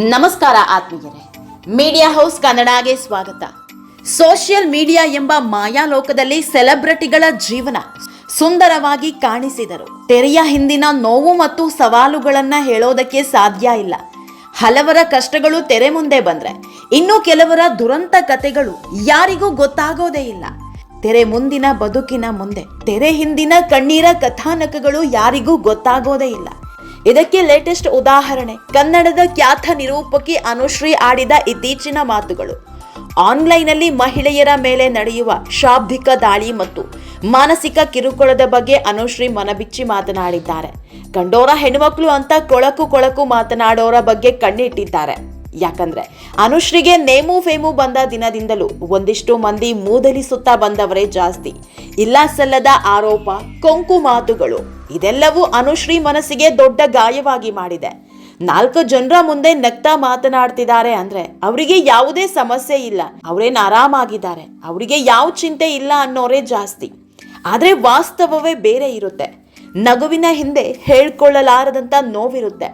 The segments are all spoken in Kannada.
ನಮಸ್ಕಾರ ಆತ್ಮೀಯರೇ, ಮೀಡಿಯಾ ಹೌಸ್ ಕನ್ನಡಗೆ ಸ್ವಾಗತ. ಸೋಷಿಯಲ್ ಮೀಡಿಯಾ ಎಂಬ ಮಾಯಾಲೋಕದಲ್ಲಿ ಸೆಲೆಬ್ರಿಟಿಗಳ ಜೀವನ ಸುಂದರವಾಗಿ ಕಾಣಿಸಿದರು. ತೆರೆಯ ಹಿಂದಿನ ನೋವು ಮತ್ತು ಸವಾಲುಗಳನ್ನ ಹೇಳೋದಕ್ಕೆ ಸಾಧ್ಯ ಇಲ್ಲ. ಹಲವರ ಕಷ್ಟಗಳು ತೆರೆ ಮುಂದೆ ಬಂದ್ರೆ ಇನ್ನು ಕೆಲವರ ದುರಂತ ಕಥೆಗಳು ಯಾರಿಗೂ ಗೊತ್ತಾಗೋದೇ ಇಲ್ಲ. ತೆರೆ ಮುಂದಿನ ಬದುಕಿನ ಮುಂದೆ ತೆರೆ ಹಿಂದಿನ ಕಣ್ಣೀರ ಕಥಾನಕಗಳು ಯಾರಿಗೂ ಗೊತ್ತಾಗೋದೇ ಇಲ್ಲ. ಇದಕ್ಕೆ ಲೇಟೆಸ್ಟ್ ಉದಾಹರಣೆ ಕನ್ನಡದ ಖ್ಯಾತ ನಿರೂಪಕಿ ಅನುಶ್ರೀ ಆಡಿದ ಇತ್ತೀಚಿನ ಮಾತುಗಳು. ಆನ್ಲೈನ್ನಲ್ಲಿ ಮಹಿಳೆಯರ ಮೇಲೆ ನಡೆಯುವ ಶಾಬ್ದಿಕ ದಾಳಿ ಮತ್ತು ಮಾನಸಿಕ ಕಿರುಕುಳದ ಬಗ್ಗೆ ಅನುಶ್ರೀ ಮನಬಿಚ್ಚಿ ಮಾತನಾಡಿದ್ದಾರೆ. ಕಂಡೋರ ಹೆಣ್ಮಕ್ಳು ಅಂತ ಕೊಳಕು ಮಾತನಾಡೋರ ಬಗ್ಗೆ ಕಣ್ಣಿಟ್ಟಿದ್ದಾರೆ. ಯಾಕಂದ್ರೆ ಅನುಶ್ರೀಗೆ ನೇಮು ಫೇಮು ಬಂದ ದಿನದಿಂದಲೂ ಒಂದಿಷ್ಟು ಮಂದಿ ಮೂದಲಿಸುತ್ತಾ ಬಂದವರೇ ಜಾಸ್ತಿ. ಇಲ್ಲ ಸಲ್ಲದ ಆರೋಪ, ಕೊಂಕು ಮಾತುಗಳು ಇದೆಲ್ಲವೂ ಅನುಶ್ರೀ ಮನಸ್ಸಿಗೆ ದೊಡ್ಡ ಗಾಯವಾಗಿ ಮಾಡಿದೆ. 4 ಜನರ ಮುಂದೆ ನಗ್ತಾ ಮಾತನಾಡ್ತಿದ್ದಾರೆ ಅಂದ್ರೆ ಅವರಿಗೆ ಯಾವುದೇ ಸಮಸ್ಯೆ ಇಲ್ಲ, ಅವರೇನು ಆರಾಮಾಗಿದ್ದಾರೆ, ಅವರಿಗೆ ಯಾವ ಚಿಂತೆ ಇಲ್ಲ ಅನ್ನೋರೇ ಜಾಸ್ತಿ. ಆದ್ರೆ ವಾಸ್ತವವೇ ಬೇರೆ ಇರುತ್ತೆ. ನಗುವಿನ ಹಿಂದೆ ಹೇಳ್ಕೊಳ್ಳಲಾರದಂತ ನೋವಿರುತ್ತೆ.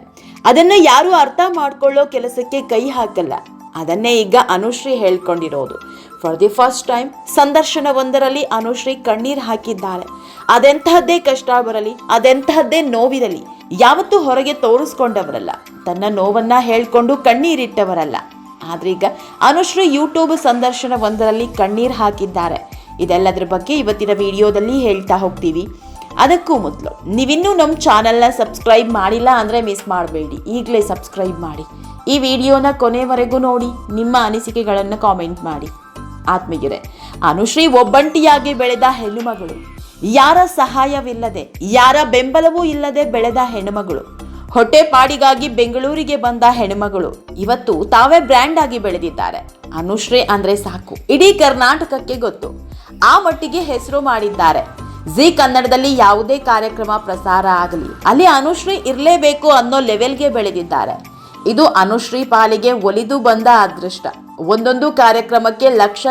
ಅದನ್ನ ಯಾರು ಅರ್ಥ ಮಾಡ್ಕೊಳ್ಳೋ ಕೆಲಸಕ್ಕೆ ಕೈ ಹಾಕಲ್ಲ. ಅದನ್ನೇ ಈಗ ಅನುಶ್ರೀ ಹೇಳ್ಕೊಂಡಿರೋದು. ಫಾರ್ ದಿ ಫಸ್ಟ್ ಟೈಮ್ ಸಂದರ್ಶನವೊಂದರಲ್ಲಿ ಅನುಶ್ರೀ ಕಣ್ಣೀರ್ ಹಾಕಿದ್ದಾರೆ. ಅದೆಂತಹದ್ದೇ ಕಷ್ಟ ಬರಲಿ, ಅದೆಂತಹದ್ದೇ ನೋವಿರಲಿ, ಯಾವತ್ತೂ ಹೊರಗೆ ತೋರಿಸ್ಕೊಂಡವರಲ್ಲ, ತನ್ನ ನೋವನ್ನ ಹೇಳ್ಕೊಂಡು ಕಣ್ಣೀರಿಟ್ಟವರಲ್ಲ. ಆದ್ರೀಗ ಅನುಶ್ರೀ ಯೂಟ್ಯೂಬ್ ಸಂದರ್ಶನವೊಂದರಲ್ಲಿ ಕಣ್ಣೀರ್ ಹಾಕಿದ್ದಾರೆ. ಇದೆಲ್ಲದರ ಬಗ್ಗೆ ಇವತ್ತಿನ ವಿಡಿಯೋದಲ್ಲಿ ಹೇಳ್ತಾ ಹೋಗ್ತೀವಿ. ಅದಕ್ಕೂ ಮೊದಲು ನೀವಿನ್ನೂ ನಮ್ಮ ಚಾನಲ್ನ ಸಬ್ಸ್ಕ್ರೈಬ್ ಮಾಡಿಲ್ಲ ಅಂದರೆ ಮಿಸ್ ಮಾಡಬೇಡಿ, ಈಗಲೇ ಸಬ್ಸ್ಕ್ರೈಬ್ ಮಾಡಿ. ಈ ವಿಡಿಯೋನ ಕೊನೆವರೆಗೂ ನೋಡಿ, ನಿಮ್ಮ ಅನಿಸಿಕೆಗಳನ್ನು ಕಾಮೆಂಟ್ ಮಾಡಿ. ಆತ್ಮೀಯರೇ, ಅನುಶ್ರೀ ಒಬ್ಬಂಟಿಯಾಗಿ ಬೆಳೆದ ಹೆಣ್ಣುಮಗಳು, ಯಾರ ಸಹಾಯವಿಲ್ಲದೆ ಯಾರ ಬೆಂಬಲವೂ ಇಲ್ಲದೆ ಬೆಳೆದ ಹೆಣ್ಣುಮಗಳು, ಹೊಟ್ಟೆಪಾಡಿಗಾಗಿ ಬೆಂಗಳೂರಿಗೆ ಬಂದ ಹೆಣ್ಣುಮಗಳು ಇವತ್ತು ತಾವೇ ಬ್ರ್ಯಾಂಡ್ ಆಗಿ ಬೆಳೆದಿದ್ದಾರೆ. ಅನುಶ್ರೀ ಅಂದ್ರೆ ಸಾಕು, ಇಡೀ ಕರ್ನಾಟಕಕ್ಕೆ ಗೊತ್ತು. ಆ ಮಟ್ಟಿಗೆ ಹೆಸರು ಮಾಡಿದ್ದಾರೆ. ಜಿ ಕನ್ನಡದಲ್ಲಿ ಯಾವುದೇ ಕಾರ್ಯಕ್ರಮ ಪ್ರಸಾರ ಆಗಲಿ ಅಲ್ಲಿ ಅನುಶ್ರೀ ಇರಲೇಬೇಕು ಅನ್ನೋ ಲೆವೆಲ್ಗೆ ಬೆಳೆದಿದ್ದಾರೆ. ಇದು ಅನುಶ್ರೀ ಪಾಲಿಗೆ ಒಲಿದು ಬಂದ ಅದೃಷ್ಟ. ಒಂದೊಂದು ಕಾರ್ಯಕ್ರಮಕ್ಕೆ ಲಕ್ಷ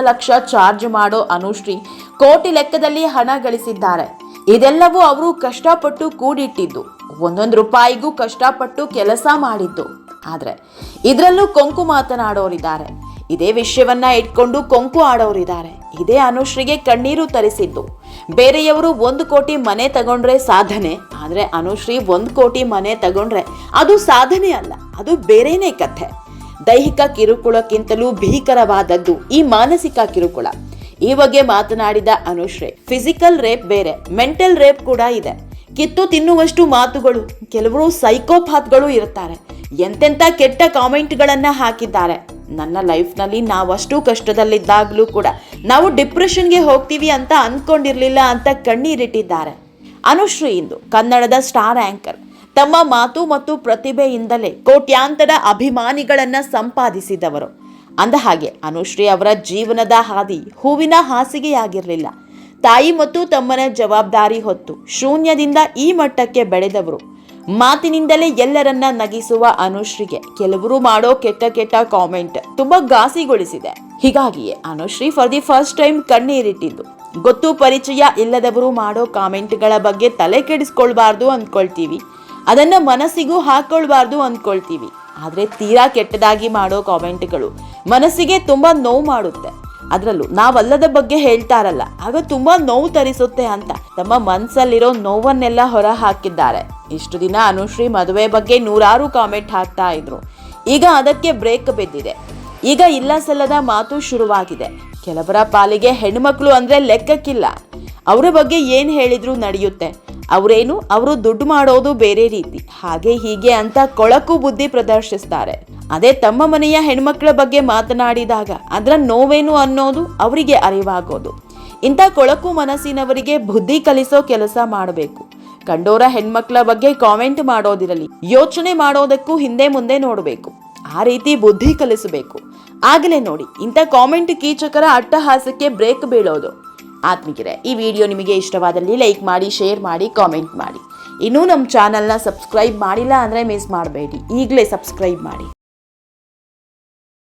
ಚಾರ್ಜ್ ಮಾಡೋ ಅನುಶ್ರೀ ಕೋಟಿ ಲೆಕ್ಕದಲ್ಲಿ ಹಣ ಗಳಿಸಿದ್ದಾರೆ. ಇದೆಲ್ಲವೂ ಅವರು ಕಷ್ಟಪಟ್ಟು ಕೂಡಿಟ್ಟಿದ್ದು, ಒಂದೊಂದು ರೂಪಾಯಿಗೂ ಕಷ್ಟಪಟ್ಟು ಕೆಲಸ ಮಾಡಿದ್ದು. ಆದ್ರೆ ಇದರಲ್ಲೂ ಕೊಂಕು ಮಾತನಾಡೋರಿದ್ದಾರೆ, ಇದೇ ವಿಷಯವನ್ನ ಇಟ್ಕೊಂಡು ಕೊಂಕು ಆಡೋರಿದ್ದಾರೆ. ಇದೇ ಅನುಶ್ರೀಗೆ ಕಣ್ಣೀರು ತರಿಸಿದ್ದು. ಬೇರೆಯವರು 1 ಕೋಟಿ ಮನೆ ತಗೊಂಡ್ರೆ ಸಾಧನೆ, ಆದ್ರೆ ಅನುಶ್ರೀ 1 ಕೋಟಿ ಮನೆ ತಗೊಂಡ್ರೆ ಅದು ಸಾಧನೆ ಅಲ್ಲ, ಅದು ಬೇರೆನೇ ಕಥೆ. ದೈಹಿಕ ಕಿರುಕುಳಕ್ಕಿಂತಲೂ ಭೀಕರವಾದದ್ದು ಈ ಮಾನಸಿಕ ಕಿರುಕುಳ. ಈ ಬಗ್ಗೆ ಮಾತನಾಡಿದ ಅನುಶ್ರೀ, ಫಿಸಿಕಲ್ ರೇಪ್ ಬೇರೆ, ಮೆಂಟಲ್ ರೇಪ್ ಕೂಡ ಇದೆ. ಕಿತ್ತು ತಿನ್ನುವಷ್ಟು ಮಾತುಗಳು, ಕೆಲವರು ಸೈಕೋಪಾತ್ಗಳು ಇರ್ತಾರೆ. ಎಂತೆಂಥ ಕೆಟ್ಟ ಕಾಮೆಂಟ್ಗಳನ್ನ ಹಾಕಿದ್ದಾರೆ. ನನ್ನ ಲೈಫ್ನಲ್ಲಿ ನಾವಷ್ಟು ಕಷ್ಟದಲ್ಲಿದ್ದಾಗಲೂ ಕೂಡ ನಾವು ಡಿಪ್ರೆಷನ್ಗೆ ಹೋಗ್ತೀವಿ ಅಂತ ಅಂದ್ಕೊಂಡಿರ್ಲಿಲ್ಲ ಅಂತ ಕಣ್ಣೀರಿಟ್ಟಿದ್ದಾರೆ. ಅನುಶ್ರೀ ಇಂದು ಕನ್ನಡದ ಸ್ಟಾರ್ ಆಂಕರ್. ತಮ್ಮ ಮಾತು ಮತ್ತು ಪ್ರತಿಭೆಯಿಂದಲೇ ಕೋಟ್ಯಾಂತರ ಅಭಿಮಾನಿಗಳನ್ನ ಸಂಪಾದಿಸಿದವರು. ಅಂದಹಾಗೆ ಅನುಶ್ರೀ ಅವರ ಜೀವನದ ಹಾದಿ ಹೂವಿನ ಹಾಸಿಗೆಯಾಗಿರಲಿಲ್ಲ. ತಾಯಿ ಮತ್ತು ತಮ್ಮನ ಜವಾಬ್ದಾರಿ ಹೊತ್ತು ಶೂನ್ಯದಿಂದ ಈ ಮಟ್ಟಕ್ಕೆ ಬೆಳೆದವರು. ಮಾತಿನಿಂದಲೇ ಎಲ್ಲರನ್ನ ನಗಿಸುವ ಅನುಶ್ರೀಗೆ ಕೆಲವರು ಮಾಡೋ ಕೆಟ್ಟ ಕಾಮೆಂಟ್ ತುಂಬಾ ಘಾಸಿಗೊಳಿಸಿದೆ. ಹೀಗಾಗಿಯೇ Anushree for the first time ಕಣ್ಣೀರಿಟ್ಟಿದ್ದು. ಗೊತ್ತು ಪರಿಚಯ ಇಲ್ಲದವರು ಮಾಡೋ ಕಾಮೆಂಟ್ಗಳ ಬಗ್ಗೆ ತಲೆ ಕೆಡಿಸ್ಕೊಳ್ಬಾರ್ದು ಅಂದ್ಕೊಳ್ತೀವಿ, ಅದನ್ನ ಮನಸ್ಸಿಗೂ ಹಾಕೊಳ್ಬಾರ್ದು ಅಂದ್ಕೊಳ್ತೀವಿ. ಆದ್ರೆ ತೀರಾ ಕೆಟ್ಟದಾಗಿ ಮಾಡೋ ಕಾಮೆಂಟ್ಗಳು ಮನಸ್ಸಿಗೆ ತುಂಬಾ ನೋವು ಮಾಡುತ್ತೆ. ಅದರಲ್ಲೂ ನಾವಲ್ಲದ ಬಗ್ಗೆ ಹೇಳ್ತಾರಲ್ಲ, ಆಗ ತುಂಬಾ ನೋವು ತರಿಸುತ್ತೆ ಅಂತ ತಮ್ಮ ಮನಸ್ಸಲ್ಲಿರೋ ನೋವನ್ನೆಲ್ಲ ಹೊರ ಹಾಕಿದ್ದಾರೆ. ಇಷ್ಟು ದಿನ ಅನುಶ್ರೀ ಮದುವೆ ಬಗ್ಗೆ 100 ಕಾಮೆಂಟ್ ಹಾಕ್ತಾ ಇದ್ರು. ಈಗ ಅದಕ್ಕೆ ಬ್ರೇಕ್ ಬಿದ್ದಿದೆ. ಈಗ ಇಲ್ಲ ಸಲ್ಲದ ಮಾತು ಶುರುವಾಗಿದೆ. ಕೆಲವರ ಪಾಲಿಗೆ ಹೆಣ್ಮಕ್ಳು ಅಂದ್ರೆ ಲೆಕ್ಕಕ್ಕಿಲ್ಲ. ಅವರ ಬಗ್ಗೆ ಏನ್ ಹೇಳಿದ್ರು ನಡೆಯುತ್ತೆ. ಅವರು ದುಡ್ಡು ಮಾಡೋದು ಬೇರೆ ರೀತಿ, ಹಾಗೆ ಹೀಗೆ ಅಂತ ಕೊಳಕು ಬುದ್ಧಿ ಪ್ರದರ್ಶಿಸ್ತಾರೆ. ಅದೇ ತಮ್ಮ ಮನೆಯ ಹೆಣ್ಮಕ್ಳ ಬಗ್ಗೆ ಮಾತನಾಡಿದಾಗ ಅದರ ನೋವೇನು ಅನ್ನೋದು ಅವರಿಗೆ ಅರಿವಾಗೋದು. ಇಂಥ ಕೊಳಕು ಮನಸ್ಸಿನವರಿಗೆ ಬುದ್ಧಿ ಕಲಿಸೋ ಕೆಲಸ ಮಾಡಬೇಕು. ಕಂಡೋರ ಹೆಣ್ಮಕ್ಳ ಬಗ್ಗೆ ಕಾಮೆಂಟ್ ಮಾಡೋದಿರಲಿ, ಯೋಚನೆ ಮಾಡೋದಕ್ಕೂ ಹಿಂದೆ ಮುಂದೆ ನೋಡಬೇಕು. ಆ ರೀತಿ ಬುದ್ಧಿ ಕಲಿಸಬೇಕು. ಆಗಲೇ ನೋಡಿ ಇಂಥ ಕಾಮೆಂಟ್ ಕೀಚಕರ ಅಟ್ಟಹಾಸಕ್ಕೆ ಬ್ರೇಕ್ ಬೀಳೋದು. ಆತ್ಮೀಯರೇ, ಈ ವಿಡಿಯೋ ನಿಮಗೆ ಇಷ್ಟವಾದಲ್ಲಿ ಲೈಕ್ ಮಾಡಿ, ಶೇರ್ ಮಾಡಿ, ಕಾಮೆಂಟ್ ಮಾಡಿ. ಇನ್ನೂ ನಮ್ಮ ಚಾನಲ್ನ ಸಬ್ಸ್ಕ್ರೈಬ್ ಮಾಡಿಲ್ಲ ಅಂದರೆ ಮಿಸ್ ಮಾಡಬೇಡಿ, ಈಗಲೇ ಸಬ್ಸ್ಕ್ರೈಬ್ ಮಾಡಿ.